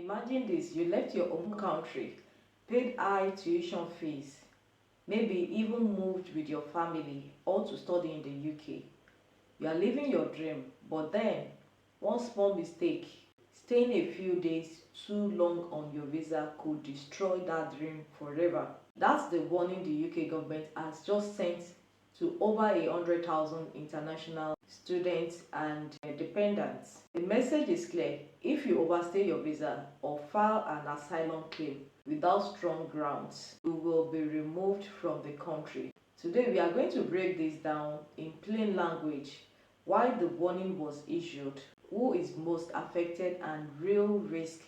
Imagine this, you left your home country, paid high tuition fees, maybe even moved with your family all to study in the UK. You are living your dream, but then one small mistake, staying a few days too long on your visa could destroy that dream forever. That's the warning the UK government has just sent to over 100,000 international students and dependents. The message is clear: if you overstay your visa or file an asylum claim without strong grounds, you will be removed from the country. Today we are going to break this down in plain language: why the warning was issued, who is most affected and real risk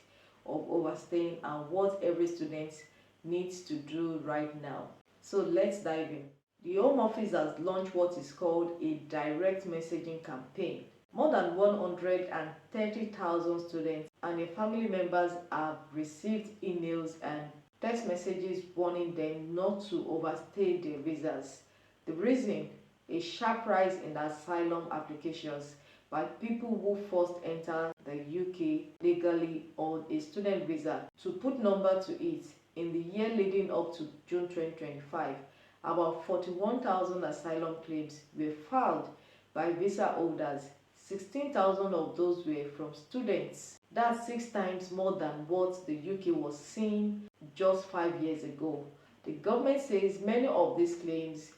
of overstaying, and what every student needs to do right now. So let's dive in. The Home Office has launched what is called a direct messaging campaign. More than 130,000 students and their family members have received emails and text messages warning them not to overstay their visas. The reason: a sharp rise in asylum applications by people who first enter the UK legally on a student visa. To put number to it, in the year leading up to June 2025, about 41,000 asylum claims were filed by visa holders. 16,000 of those were from students. That's 6 times more than what the UK was seeing just 5 years ago. The government says many of these claims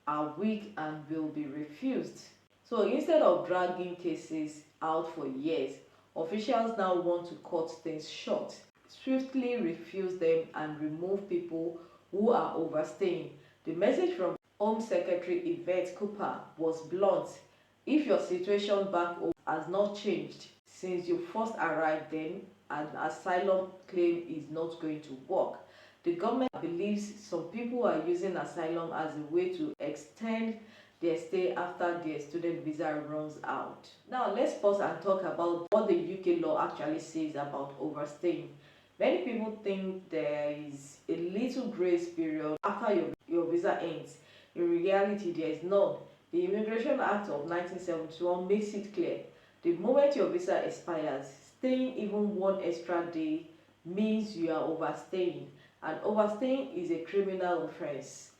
are weak and will be refused. So instead of dragging cases out for years, officials now want to cut things short, swiftly refuse them and remove people who are overstaying. The message from Home Secretary Yvette Cooper was blunt: if your situation back home has not changed since you first arrived, then an asylum claim is not going to work. The government believes some people are using asylum as a way to extend their stay after their student visa runs out. Now let's pause and talk about what the UK law actually says about overstaying. Many people think there is a little grace period after your visa ends. In reality, there is none. The Immigration Act of 1971 makes it clear: the moment your visa expires, staying even one extra day means you are overstaying, and overstaying is a criminal offense.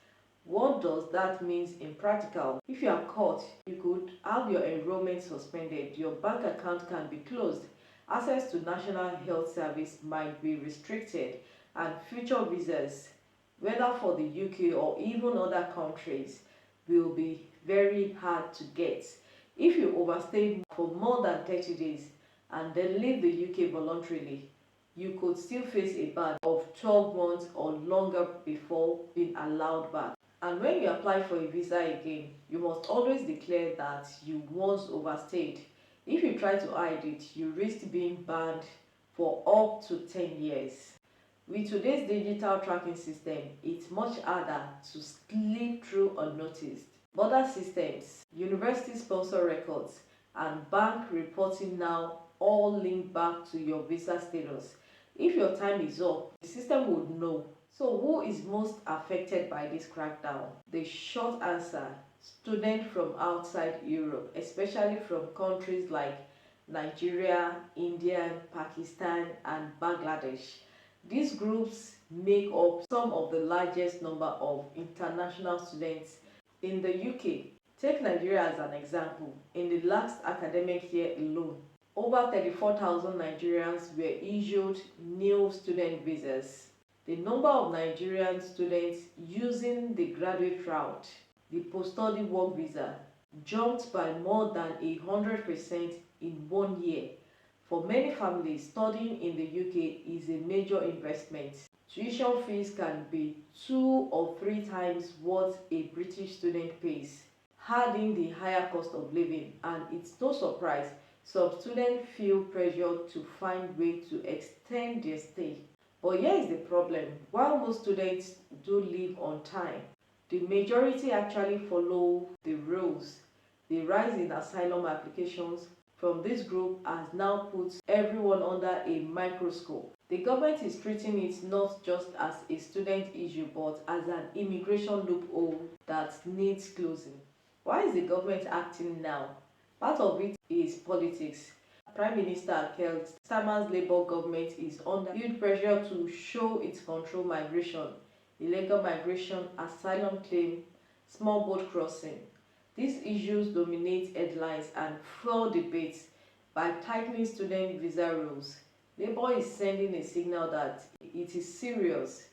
What does that mean in practical? If you are caught, you could have your enrollment suspended, your bank account can be closed, access to National Health Service might be restricted, and future visas, whether for the UK or even other countries, will be very hard to get. If you overstay for more than 30 days and then leave the UK voluntarily, you could still face a ban of 12 months or longer before being allowed back. And when you apply for a visa again, you must always declare that you once overstayed. If you try to hide it, you risk being banned for up to 10 years. With today's digital tracking system, it's much harder to slip through unnoticed. Border systems, university sponsor records, and bank reporting now all link back to your visa status. If your time is up, the system would know. So who is most affected by this crackdown? The short answer: students from outside Europe, especially from countries like Nigeria, India, Pakistan, and Bangladesh. These groups make up some of the largest number of international students in the UK. Take Nigeria as an example. In the last academic year alone, over 34,000 Nigerians were issued new student visas. The number of Nigerian students using the graduate route, the post-study work visa, jumped by more than 100% in 1 year. For many families, studying in the UK is a major investment. Tuition fees can be 2 or 3 times what a British student pays, adding the higher cost of living, and it's no surprise some students feel pressured to find ways to extend their stay. But here is the problem: while most students do leave on time, the majority actually follow the rules. The rise in asylum applications from this group has now put everyone under a microscope. The government is treating it not just as a student issue but as an immigration loophole that needs closing. Why is the government acting now? Part of it is politics. Prime Minister Keir Starmer's Labour government is under huge pressure to show its control migration, illegal migration, asylum claim, small boat crossing. These issues dominate headlines and fuel debates. By tightening student visa rules, Labour is sending a signal that it is serious.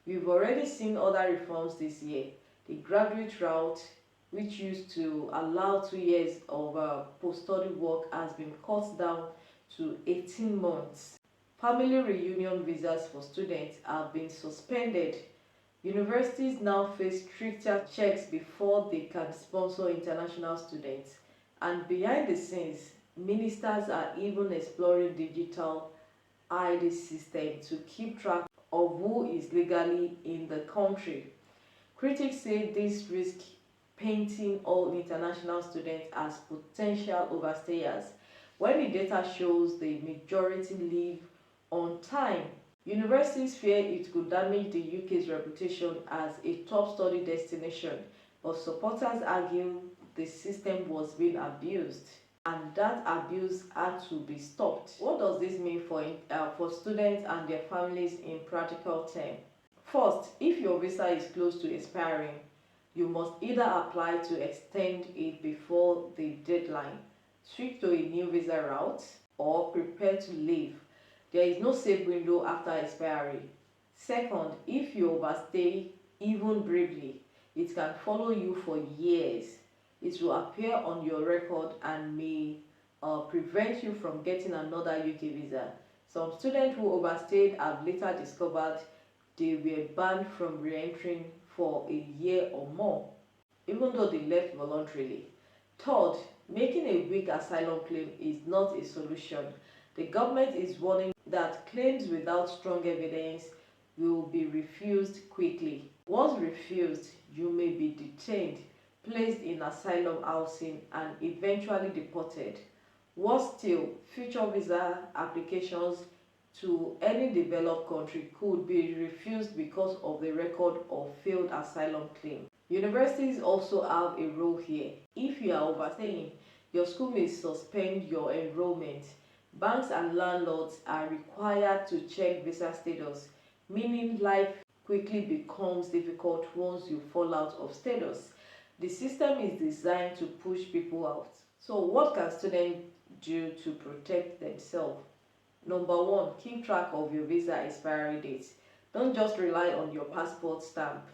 We've already seen other reforms this year. The graduate route, which used to allow 2 years of post-study work, has been cut down to 18 months. Family reunion visas for students have been suspended. Universities now face stricter checks before they can sponsor international students. And behind the scenes, ministers are even exploring digital ID system to keep track of who is legally in the country. Critics say this risks painting all international students as potential overstayers when the data shows the majority leave on time. Universities fear it could damage the UK's reputation as a top study destination, but supporters argue the system was being abused and that abuse had to be stopped. What does this mean for students and their families in practical terms? First, if your visa is close to expiring, you must either apply to extend it before the deadline, switch to a new visa route, or prepare to leave. There is no safe window after expiry. Second, if you overstay even briefly, it can follow you for years. It will appear on your record and may prevent you from getting another UK visa. Some students who overstayed have later discovered they were banned from re-entering for a year or more, even though they left voluntarily. Third, making a weak asylum claim is not a solution. The government is warning that claims without strong evidence will be refused quickly. Once refused, you may be detained, placed in asylum housing, and eventually deported. Worse still, future visa applications to any developed country could be refused because of the record of failed asylum claim. Universities also have a role here. If you are overstaying, your school may suspend your enrollment. Banks and landlords are required to check visa status, meaning life quickly becomes difficult once you fall out of status. The system is designed to push people out. So what can students do to protect themselves? Number one, keep track of your visa expiry date. Don't just rely on your passport stamp.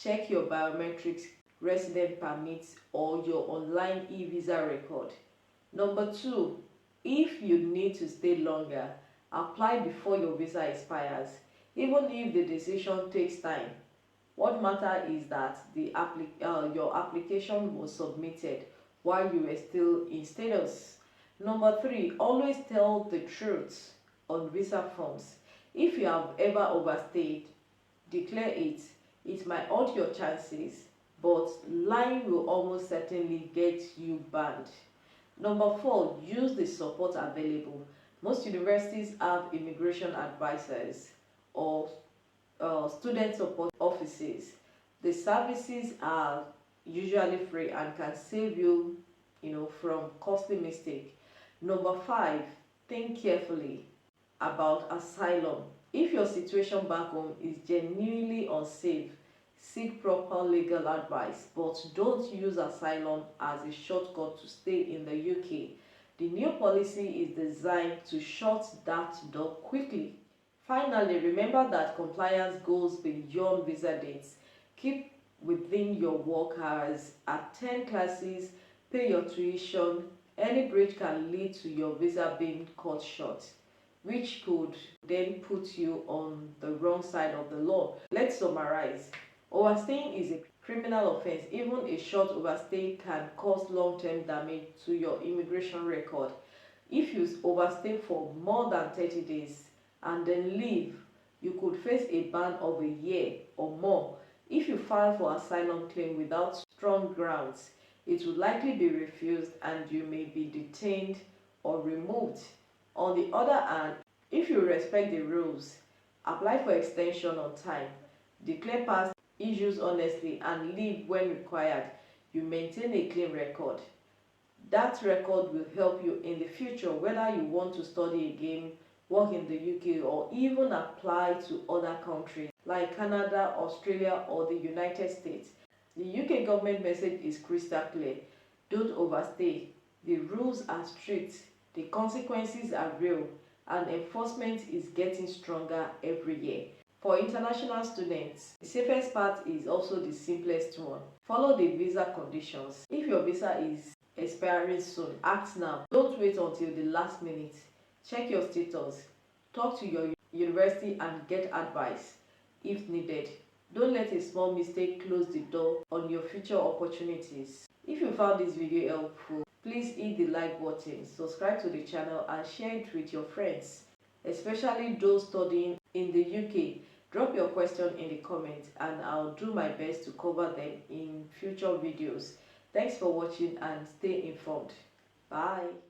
Check your biometrics, resident permits, or your online e-visa record. Number two, if you need to stay longer, apply before your visa expires, even if the decision takes time. What matters is that your application was submitted while you were still in status. Number three, always tell the truth on visa forms. If you have ever overstayed, declare it. It might hurt your chances, but lying will almost certainly get you banned. Number four, use the support available. Most universities have immigration advisors or student support offices. The services are usually free and can save you, from costly mistake. Number five, think carefully about asylum. If your situation back home is genuinely unsafe, seek proper legal advice, but don't use asylum as a shortcut to stay in the UK. The new policy is designed to shut that door quickly. Finally, remember that compliance goes beyond visa dates. Keep within your work hours, attend classes, pay your tuition. Any breach can lead to your visa being cut short, which could then put you on the wrong side of the law. Let's summarize. Overstaying is a criminal offense. Even a short overstay can cause long-term damage to your immigration record. If you overstay for more than 30 days and then leave, you could face a ban of a year or more. If you file for asylum claim without strong grounds, it will likely be refused and you may be detained or removed. On the other hand, if you respect the rules, apply for extension on time, declare past issues honestly, and leave when required, you maintain a clean record. That record will help you in the future, whether you want to study again, work in the UK, or even apply to other countries like Canada, Australia, or the United States. The UK government message is crystal clear. Don't overstay. The rules are strict, the consequences are real, and enforcement is getting stronger every year. For international students, the safest part is also the simplest one. Follow the visa conditions. If your visa is expiring soon, act now. Don't wait until the last minute. Check your status. Talk to your university and get advice if needed. Don't let a small mistake close the door on your future opportunities. If you found this video helpful, please hit the like button, subscribe to the channel and share it with your friends, especially those studying in the UK. Drop your question in the comments and I'll do my best to cover them in future videos. Thanks for watching and stay informed. Bye.